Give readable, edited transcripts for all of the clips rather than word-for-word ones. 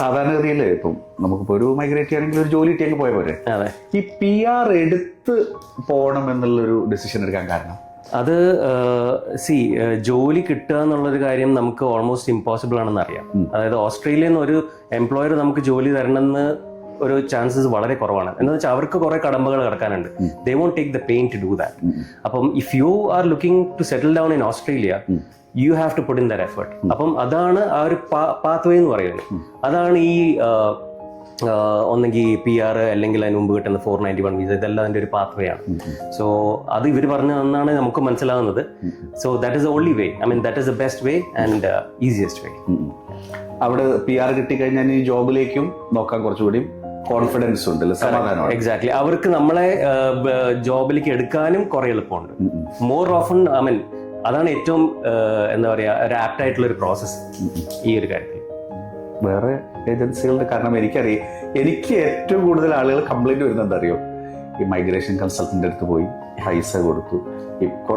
സാധാരണഗതിയിൽ ഇപ്പം നമുക്കിപ്പോൾ ഒരു മൈഗ്രേറ്റ് ചെയ്യണമെങ്കിൽ ഒരു ജോലി കിട്ടിയെങ്കിൽ പോയ പോലെ ഈ PR എടുത്ത് പോകണം എന്നുള്ളൊരു ഡിസിഷൻ എടുക്കാൻ കാരണം അത് ജോലി കിട്ടുക എന്നുള്ളൊരു കാര്യം നമുക്ക് ഓൾമോസ്റ്റ് ഇമ്പോസിബിൾ ആണെന്ന് അറിയാം. അതായത് ഓസ്ട്രേലിയയിൽ നിന്ന് ഒരു എംപ്ലോയർ നമുക്ക് ജോലി തരണമെന്ന് ഒരു ചാൻസസ് വളരെ കുറവാണ്. എന്ന് വെച്ചാൽ അവർക്ക് കുറെ കടമ്പകൾ കിടക്കാനുണ്ട്. They won't take the pain to do that. അപ്പം if you are looking to settle down in Australia, you have to put in that effort. അപ്പം അതാണ് ആ ഒരു പാത്ത് വേ എന്ന് പറയുന്നത്. അതാണ് ഈ ഒന്നെങ്കിൽ PR അല്ലെങ്കിൽ അതിന് മുമ്പ് കിട്ടുന്ന 491 വീസ, ഇതെല്ലാം അതിന്റെ ഒരു പാത്ത് വേ ആണ്. സോ അത് ഇവർ പറഞ്ഞു തന്നാണ് നമുക്ക് മനസ്സിലാവുന്നത്. So that is the only way. I mean that is the best way and easiest വേ. അവിടെ PR കിട്ടിക്കഴിഞ്ഞാൽ ഈ ജോബിലേക്കും നോക്കാൻ കുറച്ചുകൂടി കോൺഫിഡൻസ് ഉണ്ട്, സമാധാനം. എക്സാക്ട്ലി. അവർക്ക് നമ്മളെ ജോബിലേക്ക് എടുക്കാനും കുറെ എളുപ്പമുണ്ട്. മോർ ഓഫൺ ഐ മീൻ അതാണ് ഏറ്റവും എന്താ പറയാ ഒരു ആപ്റ്റ് ആയിട്ടുള്ള ഒരു പ്രോസസ് ഈ ഒരു കാര്യത്തിൽ. വേറെ ഏജൻസികളുടെ കാരണം എനിക്കറിയാം, എനിക്ക് ഏറ്റവും കൂടുതൽ ആളുകൾ കംപ്ലൈന്റ് വരുന്നത് എന്താ അറിയോ, ഈ മൈഗ്രേഷൻ കൺസൾട്ടന്റ് അടുത്ത് പോയി പൈസ കൊടുത്തു,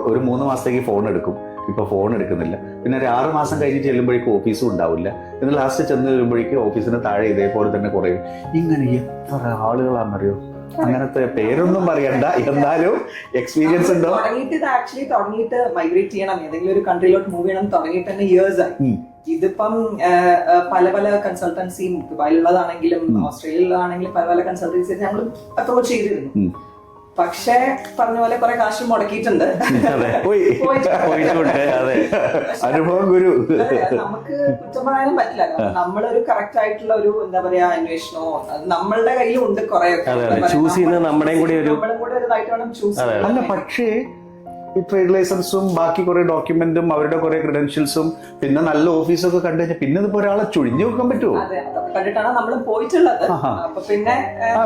ഒരു 3 മാസത്തേക്ക് ഫോൺ എടുക്കും, ഇപ്പൊ ഫോൺ എടുക്കുന്നില്ല, പിന്നെ ഒരു 6 മാസം കഴിഞ്ഞിട്ട് ചെല്ലുമ്പോഴേക്കും ഓഫീസും ഉണ്ടാവില്ല, എന്ന് ലാസ്റ്റ് ചെന്ന് വരുമ്പോഴേക്കും ഓഫീസിന് താഴെ ഇതേപോലെ തന്നെ കുറയും. ഇങ്ങനെ എത്ര ആളുകളാണെന്നറിയോ. അങ്ങനത്തെ പേരൊന്നും പറയണ്ട, എന്നാലും എക്സ്പീരിയൻസ് ഉണ്ടോ. തുടങ്ങിയിട്ട് മൈഗ്രേറ്റ് ചെയ്യണം, ഏതെങ്കിലും ഒരു കൺട്രിയിലോട്ട് മൂവ് ചെയ്യണം തുടങ്ങിയിട്ട് തന്നെ ഇയേഴ്സ് ആയി. ഇതിപ്പം പല പല കൺസൾട്ടൻസിയും ദുബായിലുള്ളതാണെങ്കിലും ഓസ്ട്രേലിയയിലുള്ളതാണെങ്കിലും പല പല കൺസൾട്ടൻസി ഞങ്ങൾ അപ്രോച്ച് ചെയ്തിരുന്നു. പക്ഷേ പറഞ്ഞ പോലെ കുറെ കാശ് മുടക്കിയിട്ടുണ്ട്. അനുഭവം ഗുരു. നമുക്ക് കുറ്റം പറയാനും പറ്റില്ല. നമ്മളൊരു കറക്റ്റ് ആയിട്ടുള്ള ഒരു എന്താ പറയാ അന്വേഷണമോ നമ്മളുടെ കയ്യിലും ഉണ്ട് കുറെ. ചൂസ് ചെയ്യുന്നത് നമ്മുടെയും കൂടി ഒരു ഇതായിട്ട് വേണം ചൂസ്. അല്ല, പക്ഷേ ഈ ട്രേഡ് ലൈസൻസും ബാക്കി കുറെ ഡോക്യുമെന്റും അവരുടെ കുറെ ക്രെഡൻഷ്യൽസും പിന്നെ നല്ല ഓഫീസൊക്കെ കണ്ടു കഴിഞ്ഞാൽ പിന്നെ ഇതിപ്പോ ഒരാളെ ചുഴിഞ്ഞു വെക്കാൻ പറ്റുമോ? കണ്ടിട്ടാണ് നമ്മൾ പോയിട്ടുള്ളത്. അപ്പൊ പിന്നെ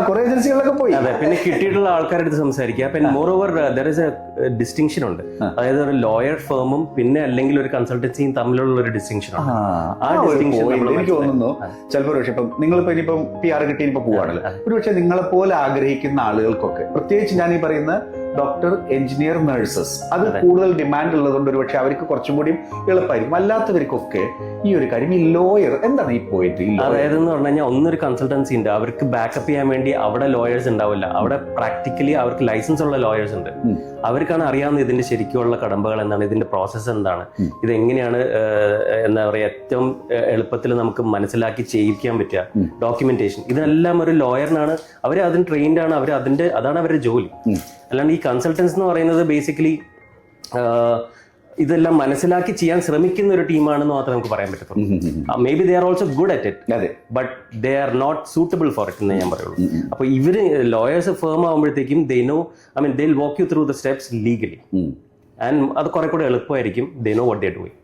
കുറെ ഏജൻസികളിലൊക്കെ പോയി. അതെ, പിന്നെ കിട്ടിയിട്ടുള്ള ആൾക്കാരുടെ അടുത്ത് സംസാരിക്കുക. പിന്നെ more over there is A distinction ഉണ്ട്. അതായത് ഒരു ലോയർ ഫേമും പിന്നെ അല്ലെങ്കിൽ ഒരു കൺസൾട്ടൻസിയും തമ്മിലുള്ള ഒരു ഡിസ്റ്റിങ്ഷൻ ഉണ്ട്. ആ ഡിസ്റ്റിങ്ഷൻ എനിക്ക് തോന്നുന്നു ചിലപ്പോൾ പക്ഷെ ഇപ്പം നിങ്ങളിപ്പോ ഇനിയിപ്പം PR കിട്ടി ഇപ്പൊ പോവാണല്ലോ, ഒരു പക്ഷെ നിങ്ങളെ പോലെ ആഗ്രഹിക്കുന്ന ആളുകൾക്കൊക്കെ, പ്രത്യേകിച്ച് ഞാൻ ഈ പറയുന്ന ഡോക്ടർ, എഞ്ചിനീയർ, നഴ്സസ്, അത് കൂടുതൽ ഡിമാൻഡ് ഉള്ളതുകൊണ്ട് ഒരു പക്ഷെ അവർക്ക് കുറച്ചും കൂടി എളുപ്പമായിരിക്കും. അല്ലാത്തവർക്കൊക്കെ ഈ ഒരു കാര്യം, ഈ ലോയർ എന്താണ് ഈ പോയിട്ട്, അതായത് എന്ന് പറഞ്ഞു കഴിഞ്ഞാൽ ഒന്നൊരു കൺസൾട്ടൻസി ഉണ്ട്, അവർക്ക് ബാക്കപ്പ് ചെയ്യാൻ വേണ്ടി അവിടെ ലോയേഴ്സ് ഉണ്ടാവില്ല. അവിടെ പ്രാക്ടിക്കലി അവർക്ക് ലൈസൻസ് ഉള്ള ലോയേഴ്സ് ഉണ്ട്. അവർക്കാണ് അറിയാവുന്നത് ഇതിന്റെ ശരിക്കുള്ള കടമ്പകൾ എന്താണ്, ഇതിന്റെ പ്രോസസ്സ് എന്താണ്, ഇതെങ്ങനെയാണ് എന്താ പറയാ ഏറ്റവും എളുപ്പത്തിൽ നമുക്ക് മനസ്സിലാക്കി ചെയ്യിക്കാൻ പറ്റുക, ഡോക്യുമെന്റേഷൻ, ഇതെല്ലാം ഒരു ലോയറിനാണ്. അവർ അതിന് ട്രെയിൻഡ് ആണ്, അവർ അതാണ് അവരുടെ ജോലി. അല്ലാണ്ട് ഈ കൺസൾട്ടൻസ് എന്ന് പറയുന്നത് ബേസിക്കലി ഇതെല്ലാം മനസ്സിലാക്കി ചെയ്യാൻ ശ്രമിക്കുന്ന ഒരു ടീമാണെന്ന് മാത്രമേ നമുക്ക് പറയാൻ പറ്റത്തുള്ളൂ. Maybe they are also good at it, but they are not suitable for it എന്നേ ഞാൻ പറയുള്ളൂ. അപ്പൊ ഇവര് ലോയേഴ്സ് ഫേം ആകുമ്പോഴത്തേക്കും they know, I mean they will walk you through the steps legally, and അത് കുറെ കൂടെ എളുപ്പമായിരിക്കും. They know what they are doing.